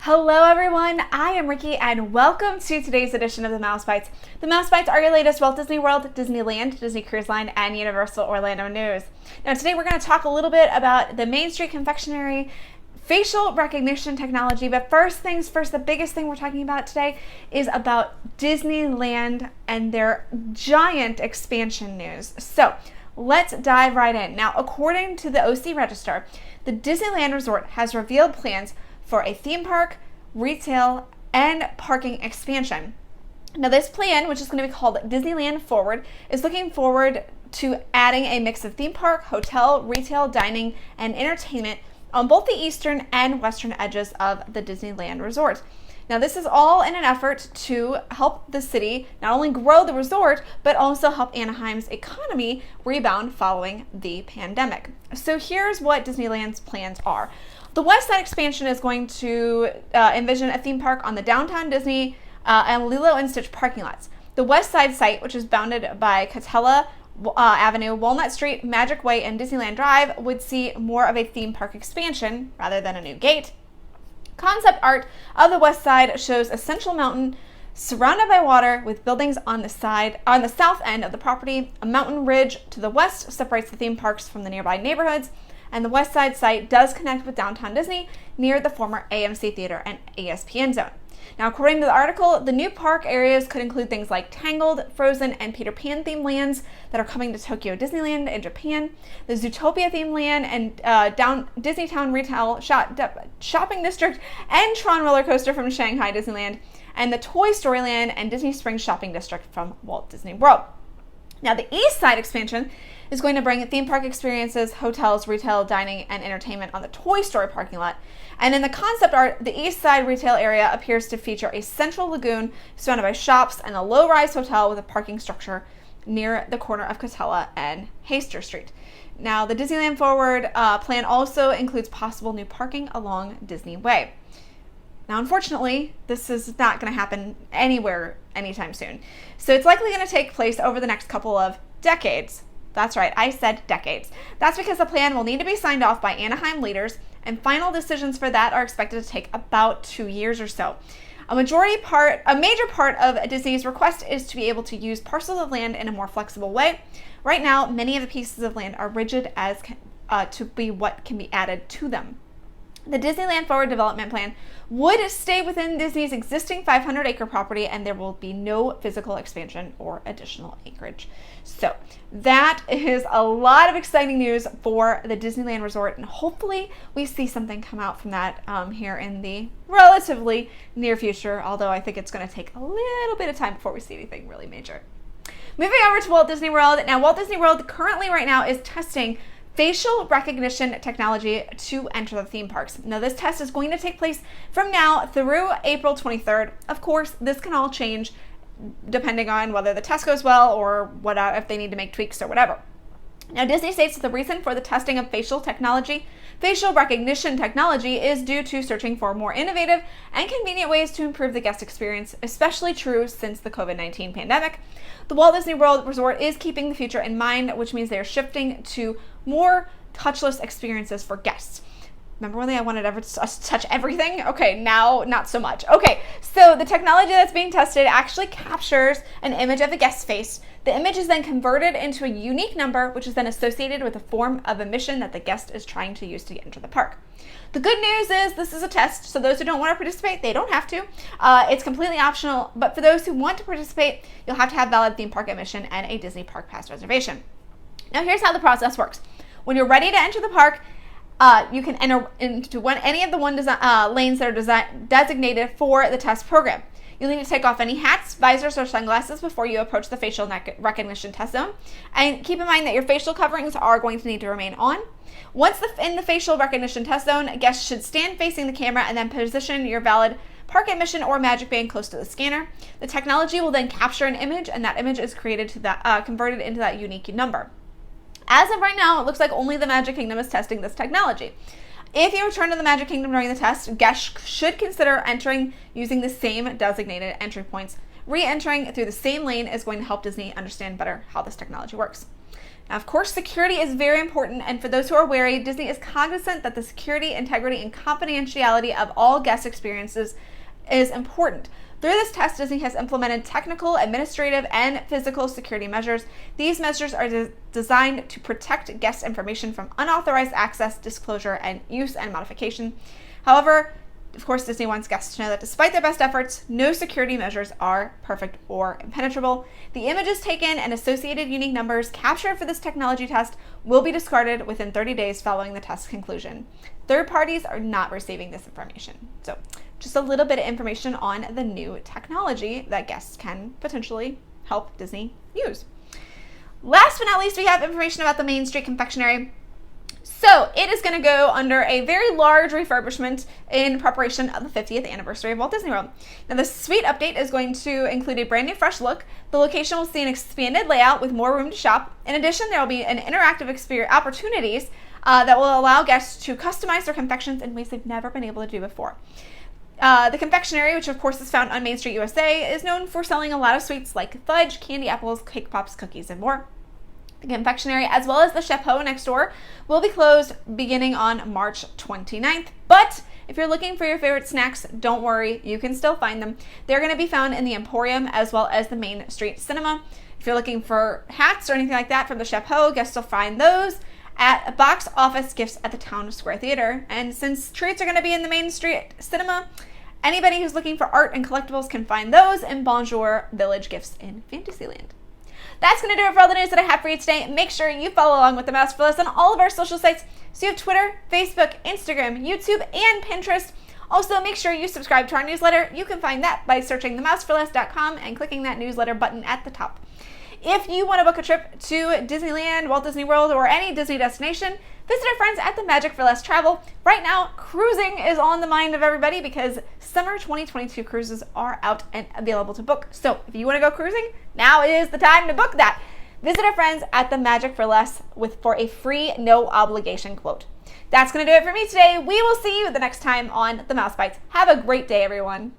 Hello everyone, I am Ricky and welcome to today's edition of the Mouse Bites. The Mouse Bites are your latest Walt Disney World, Disneyland, Disney Cruise Line, and Universal Orlando news. Now today we're going to talk a little bit about the Main Street Confectionery facial recognition technology, but first things first, the biggest thing we're talking about today is about Disneyland and their giant expansion news. So let's dive right in. Now, according to the OC Register, the Disneyland Resort has revealed plans for a theme park, retail, and parking expansion. Now this plan, which is going to be called Disneyland Forward, is looking forward to adding a mix of theme park, hotel, retail, dining, and entertainment on both the eastern and western edges of the Disneyland Resort. Now this is all in an effort to help the city not only grow the resort, but also help Anaheim's economy rebound following the pandemic. So here's what Disneyland's plans are. The West Side expansion is going to envision a theme park on the downtown Disney and Lilo and Stitch parking lots. The West Side site, which is bounded by Catella Avenue, Walnut Street, Magic Way, and Disneyland Drive, would see more of a theme park expansion rather than a new gate. Concept art of the West Side shows a central mountain surrounded by water with buildings on the south end of the property. A mountain ridge to the west separates the theme parks from the nearby neighborhoods, and the West Side site does connect with downtown Disney near the former AMC Theater and ESPN Zone. Now, according to the article, the new park areas could include things like Tangled, Frozen, and Peter Pan themed lands that are coming to Tokyo Disneyland in Japan, the Zootopia themed land and Disneytown retail shopping district, and Tron roller coaster from Shanghai Disneyland, and the Toy Story Land and Disney Springs shopping district from Walt Disney World. Now, the East Side expansion is going to bring theme park experiences, hotels, retail, dining, and entertainment on the Toy Story parking lot. And in the concept art, the East Side retail area appears to feature a central lagoon surrounded by shops and a low-rise hotel with a parking structure near the corner of Catella and Hayster Street. Now, the Disneyland Forward plan also includes possible new parking along Disney Way. Now, unfortunately, this is not going to happen anywhere anytime soon. So it's likely going to take place over the next couple of decades. That's right, I said decades. That's because the plan will need to be signed off by Anaheim leaders, and final decisions for that are expected to take about 2 years or so. A major part of Disney's request is to be able to use parcels of land in a more flexible way. Right now, many of the pieces of land are rigid as to be what can be added to them. The Disneyland Forward development plan would stay within Disney's existing 500-acre property, and there will be no physical expansion or additional acreage. So that is a lot of exciting news for the Disneyland Resort, and hopefully we see something come out from that here in the relatively near future, although I think it's going to take a little bit of time before we see anything really major. Moving over to Walt Disney World. Now, Walt Disney World currently right now is testing facial recognition technology to enter the theme parks. Now, this test is going to take place from now through April 23rd. Of course, this can all change depending on whether the test goes well or what if they need to make tweaks or whatever. Now, Disney states that the reason for the testing of facial recognition technology is due to searching for more innovative and convenient ways to improve the guest experience, especially true since the COVID-19 pandemic. The Walt Disney World Resort is keeping the future in mind, which means they are shifting to more touchless experiences for guests. Remember when I wanted us to touch everything? Okay, now not so much. Okay, so the technology that's being tested actually captures an image of the guest's face. The image is then converted into a unique number, which is then associated with a form of emission that the guest is trying to use to enter the park. The good news is this is a test, so those who don't want to participate, they don't have to. It's completely optional, but for those who want to participate, you'll have to have valid theme park admission and a Disney Park Pass reservation. Now, here's how the process works. When you're ready to enter the park, you can enter into any of the lanes that are designated for the test program. You'll need to take off any hats, visors, or sunglasses before you approach the facial recognition test zone. And keep in mind that your facial coverings are going to need to remain on. Once in the facial recognition test zone, guests should stand facing the camera and then position your valid park admission or magic band close to the scanner. The technology will then capture an image, and that image is converted into that unique number. As of right now, it looks like only the Magic Kingdom is testing this technology. If you return to the Magic Kingdom during the test, guests should consider entering using the same designated entry points. Re-entering through the same lane is going to help Disney understand better how this technology works. Now, of course, security is very important, and for those who are wary, Disney is cognizant that the security, integrity, and confidentiality of all guest experiences is important. Through this test, Disney has implemented technical, administrative, and physical security measures. These measures are designed to protect guest information from unauthorized access, disclosure, and use and modification. However, of course, Disney wants guests to know that despite their best efforts, no security measures are perfect or impenetrable. The images taken and associated unique numbers captured for this technology test will be discarded within 30 days following the test conclusion. Third parties are not receiving this information. So, just a little bit of information on the new technology that guests can potentially help Disney use. Last but not least, we have information about the Main Street Confectionery. So it is going to go under a very large refurbishment in preparation of the 50th anniversary of Walt Disney World. Now, the suite update is going to include a brand new fresh look. The location will see an expanded layout with more room to shop. In addition, there will be an interactive experience opportunities that will allow guests to customize their confections in ways they've never been able to do before. The confectionery, which of course is found on Main Street USA, is known for selling a lot of sweets like fudge, candy apples, cake pops, cookies, and more. The confectionery, as well as the Chapeau next door, will be closed beginning on March 29th. But if you're looking for your favorite snacks, don't worry, you can still find them. They're going to be found in the Emporium as well as the Main Street Cinema. If you're looking for hats or anything like that from the Chapeau, guests will find those at box office gifts at the Town Square Theater. And since treats are going to be in the Main Street Cinema, anybody who's looking for art and collectibles can find those in Bonjour Village Gifts in Fantasyland. That's going to do it for all the news that I have for you today. Make sure you follow along with the Mouse for Less on all of our social sites. So you have Twitter, Facebook, Instagram, YouTube, and Pinterest. Also, make sure you subscribe to our newsletter. You can find that by searching themouseforless.com and clicking that newsletter button at the top. If you want to book a trip to Disneyland, Walt Disney World, or any Disney destination, visit our friends at the Magic for Less Travel. Right now, cruising is on the mind of everybody because summer 2022 cruises are out and available to book. So if you want to go cruising, now is the time to book that. Visit our friends at the Magic for Less for a free, no obligation quote. That's going to do it for me today. We will see you the next time on The Mouse Bites. Have a great day, everyone.